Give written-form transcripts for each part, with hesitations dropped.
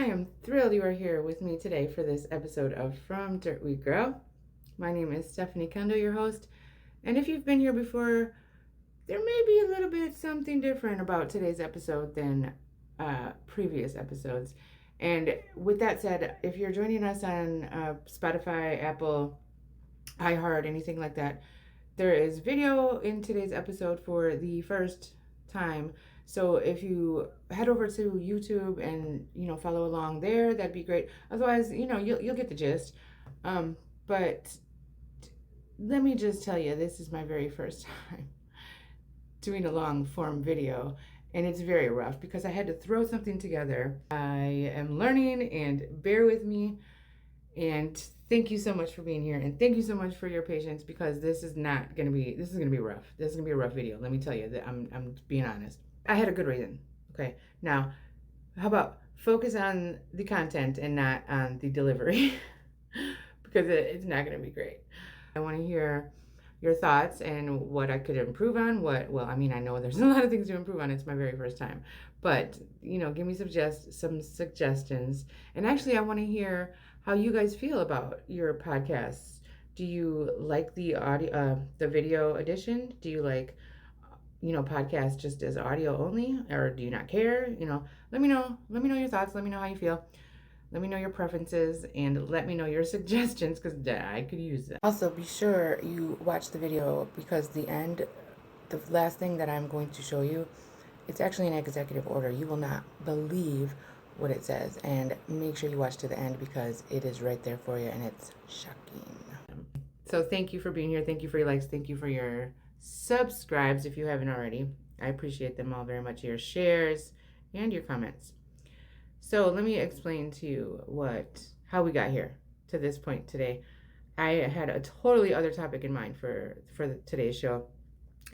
I am thrilled you are here with me today for this episode of From Dirt We Grow. My name is Stephanie Kendall, your host, and if you've been here before, there may be a little bit something different about today's episode than previous episodes. And with that said, if you're joining us on Spotify, Apple, iHeart, anything like that, there is video in today's episode for the first time. So if you head over to YouTube and follow along there, that'd be great. Otherwise, you'll get the gist. But let me just tell you, this is my very first time doing a long form video, and it's very rough because I had to throw something together. I am learning, and bear with me. And thank you so much for being here, and thank you so much for your patience, because this is gonna be rough. This is gonna be a rough video. Let me tell you that I'm being honest. I had a good reason. Okay, now how about focus on the content and not on the delivery, because it's not gonna be great. I want to hear your thoughts and what I could improve on. I know there's a lot of things to improve on. It's my very first time, but give me some suggestions. And actually, I want to hear how you guys feel about your podcasts. Do you like the the video edition? Do you like, podcasts just as audio only, or do you not care? Let me know. Let me know your thoughts. Let me know how you feel. Let me know your preferences, and let me know your suggestions, because I could use them. Also, be sure you watch the video, because the last thing that I'm going to show you, it's actually an executive order. You will not believe what it says, and make sure you watch to the end, because it is right there for you, and it's shocking. So thank you for being here. Thank you for your likes. Thank you for your subscribes if you haven't already. I appreciate them all very much. Your shares and your comments. So let me explain to you how we got here to this point today. I had a totally other topic in mind for today's show,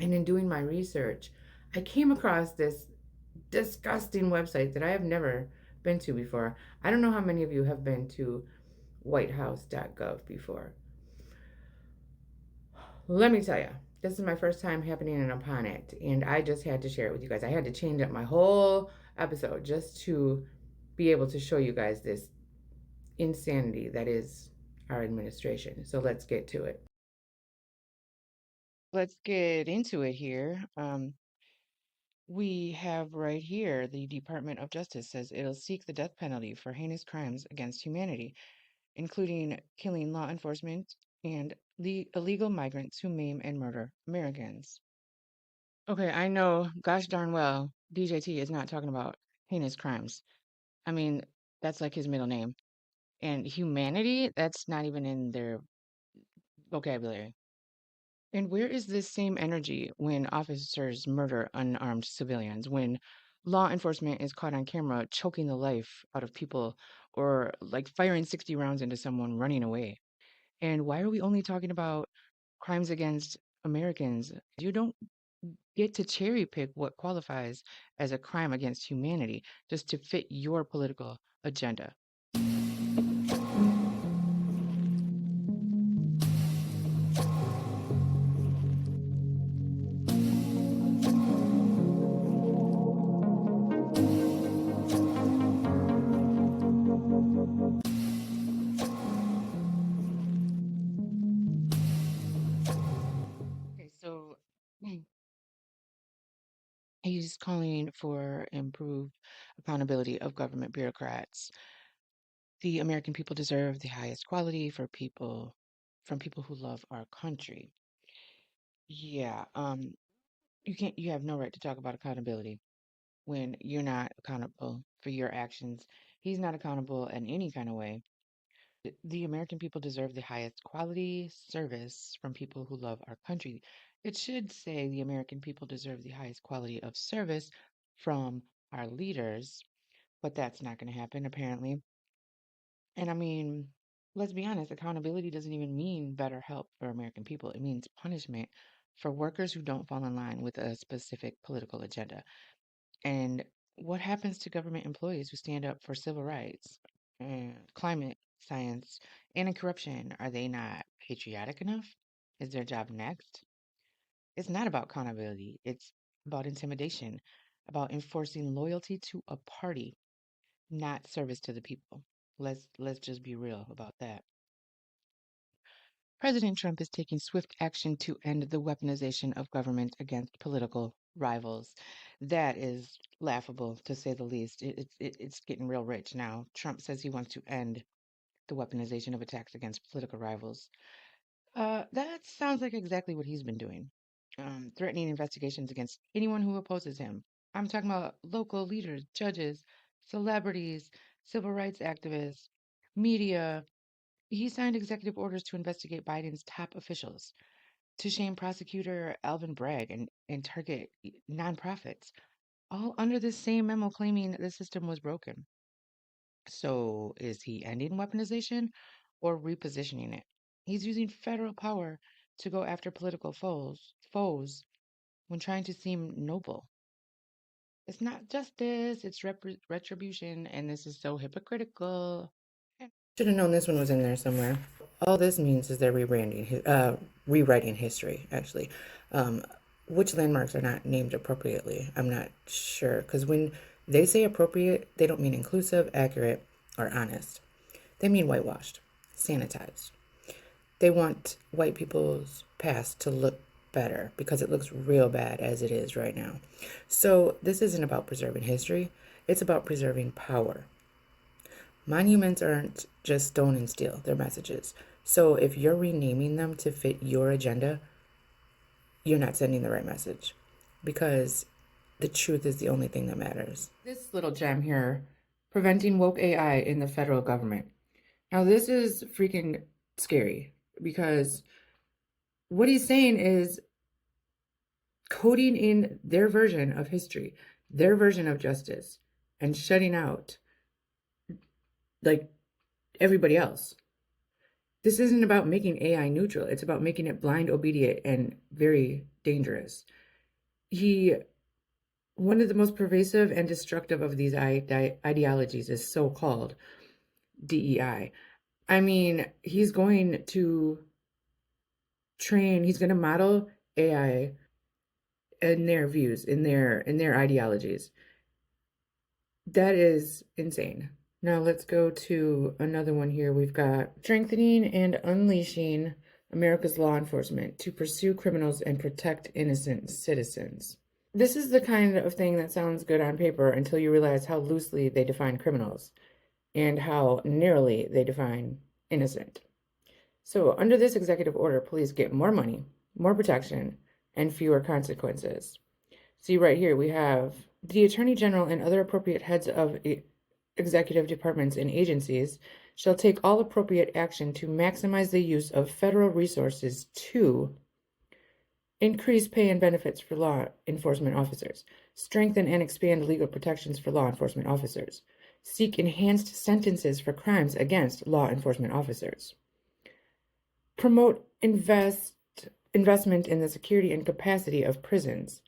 and in doing my research, I came across this disgusting website that I have never been to before. I don't know how many of you have been to WhiteHouse.gov before. Let me tell you, this is my first time happening upon it, and I just had to share it with you guys. I had to change up my whole episode just to be able to show you guys this insanity that is our administration. So let's get to it. Let's get into it here. We have right here the Department of Justice says it'll seek the death penalty for heinous crimes against humanity, including killing law enforcement and illegal migrants who maim and murder Americans. Okay, I know, gosh darn well, DJT is not talking about heinous crimes. I mean, that's like his middle name. And humanity, that's not even in their vocabulary. And where is this same energy when officers murder unarmed civilians, when law enforcement is caught on camera choking the life out of people, or like firing 60 rounds into someone running away? And why are we only talking about crimes against Americans? You don't get to cherry pick what qualifies as a crime against humanity just to fit your political agenda. Okay, so he's calling for improved accountability of government bureaucrats. The American people deserve the highest quality from people who love our country. Yeah, you have no right to talk about accountability when you're not accountable for your actions. He's not accountable in any kind of way. The American people deserve the highest quality service from people who love our country. It should say the American people deserve the highest quality of service from our leaders, but that's not going to happen, apparently. And I mean, let's be honest, accountability doesn't even mean better help for American people. It means punishment for workers who don't fall in line with a specific political agenda. And what happens to government employees who stand up for civil rights, climate science, anti-corruption? Are they not patriotic enough? Is their job next? It's not about accountability. It's about intimidation, about enforcing loyalty to a party. not service to the people. Let's just be real about that. President Trump is taking swift action to end the weaponization of government against political rivals. That is laughable, to say the least. It's getting real rich now. Trump says he wants to end the weaponization of attacks against political rivals. That sounds like exactly what he's been doing, threatening investigations against anyone who opposes him. I'm talking about local leaders, judges, celebrities, civil rights activists, media. He signed executive orders to investigate Biden's top officials, to shame prosecutor Alvin Bragg and target nonprofits, all under this same memo claiming the system was broken. So is he ending weaponization or repositioning it? He's using federal power to go after political foes when trying to seem noble. It's not justice, it's retribution, and this is so hypocritical. Should have known this one was in there somewhere. All this means is they're rewriting history, actually. Um, which landmarks are not named appropriately? I'm not sure. Because when they say appropriate, they don't mean inclusive, accurate, or honest. They mean whitewashed, sanitized. They want white people's past to look better because it looks real bad as it is right now. So this isn't about preserving history. It's about preserving power. Monuments aren't just stone and steel, they're messages. So if you're renaming them to fit your agenda, you're not sending the right message because the truth is the only thing that matters. This little gem here, preventing woke AI in the federal government. Now, this is freaking scary because what he's saying is coding in their version of history, their version of justice, and shutting out like everybody else. This isn't about making AI neutral. It's about making it blind, obedient, and very dangerous. One of the most pervasive and destructive of these ideologies is so-called DEI. I mean, he's going to model AI in their views, in their ideologies. That is insane. Now let's go to another one here. We've got strengthening and unleashing America's law enforcement to pursue criminals and protect innocent citizens. This is the kind of thing that sounds good on paper until you realize how loosely they define criminals and how narrowly they define innocent. So under this executive order, police get more money, more protection, and fewer consequences. See right here, we have the Attorney General and other appropriate heads of executive departments and agencies shall take all appropriate action to maximize the use of federal resources to increase pay and benefits for law enforcement officers, strengthen and expand legal protections for law enforcement officers, seek enhanced sentences for crimes against law enforcement officers, promote investment in the security and capacity of prisons.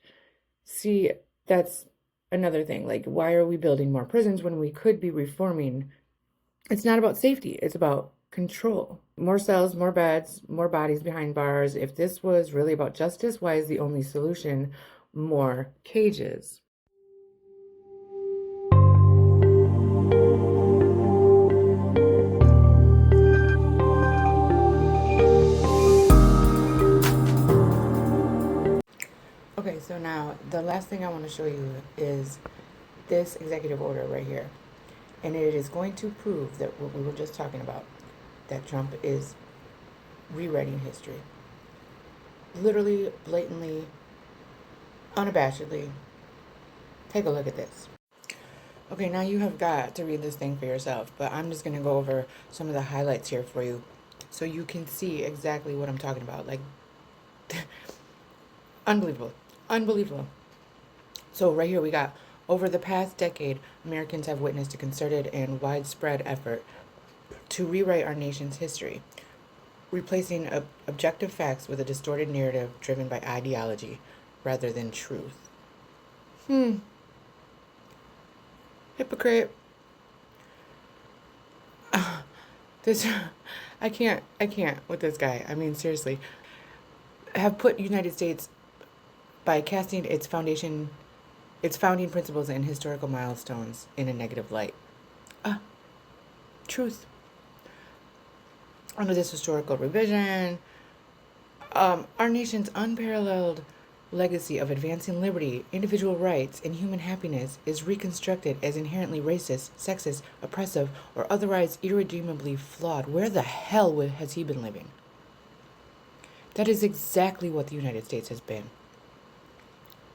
See, that's another thing. Like, why are we building more prisons when we could be reforming? It's not about safety, it's about control. More cells, more beds, more bodies behind bars. If this was really about justice, why is the only solution more cages? Okay, so now the last thing I want to show you is this executive order right here. And it is going to prove that what we were just talking about, that Trump is rewriting history. Literally, blatantly, unabashedly. Take a look at this. Okay, now you have got to read this thing for yourself, but I'm just going to go over some of the highlights here for you so you can see exactly what I'm talking about. Like, unbelievable. Unbelievable. So right here we got, over the past decade, Americans have witnessed a concerted and widespread effort to rewrite our nation's history, replacing objective facts with a distorted narrative driven by ideology rather than truth. Hypocrite. This, I can't with this guy. I mean, seriously. Have put United States, by casting its founding principles and historical milestones, in a negative light. truth. Under this historical revision, our nation's unparalleled legacy of advancing liberty, individual rights, and human happiness is reconstructed as inherently racist, sexist, oppressive, or otherwise irredeemably flawed. Where the hell has he been living? That is exactly what the United States has been.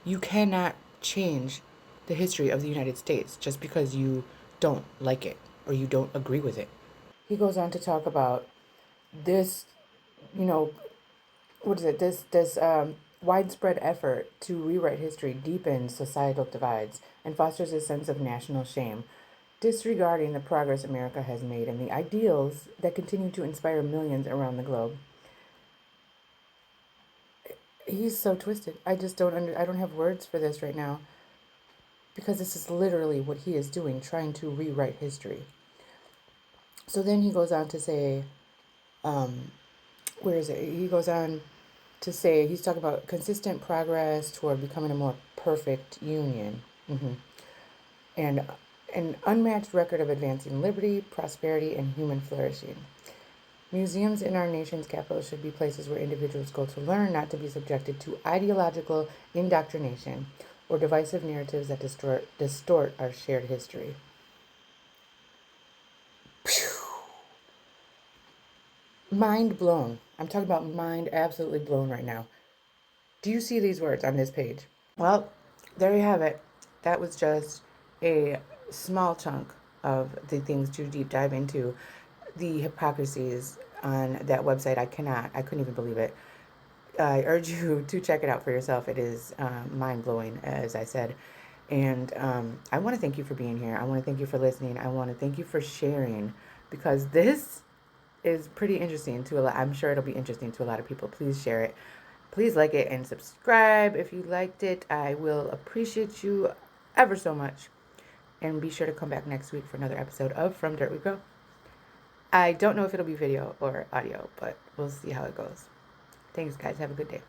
You cannot change the history of the United States just because you don't like it or you don't agree with it. He goes on to talk about this, this widespread effort to rewrite history deepens societal divides and fosters a sense of national shame, disregarding the progress America has made and the ideals that continue to inspire millions around the globe. He's so twisted. I just I don't have words for this right now, because this is literally what he is doing, trying to rewrite history. So then he goes on to say, where is it? He goes on to say, he's talking about consistent progress toward becoming a more perfect union. And an unmatched record of advancing liberty, prosperity, and human flourishing. Museums in our nation's capital should be places where individuals go to learn, not to be subjected to ideological indoctrination or divisive narratives that distort our shared history. Mind blown. I'm talking about mind absolutely blown right now. Do you see these words on this page? Well, there you have it. That was just a small chunk of the things to deep dive into. The hypocrisies on that website, I couldn't even believe it. I urge you to check it out for yourself. It is mind-blowing, as I said. And I want to thank you for being here. I want to thank you for listening. I want to thank you for sharing, because this is pretty interesting to a lot. I'm sure it'll be interesting to a lot of people. Please share it. Please like it and subscribe if you liked it. I will appreciate you ever so much. And be sure to come back next week for another episode of From Dirt We Grow. I don't know if it'll be video or audio, but we'll see how it goes. Thanks, guys. Have a good day.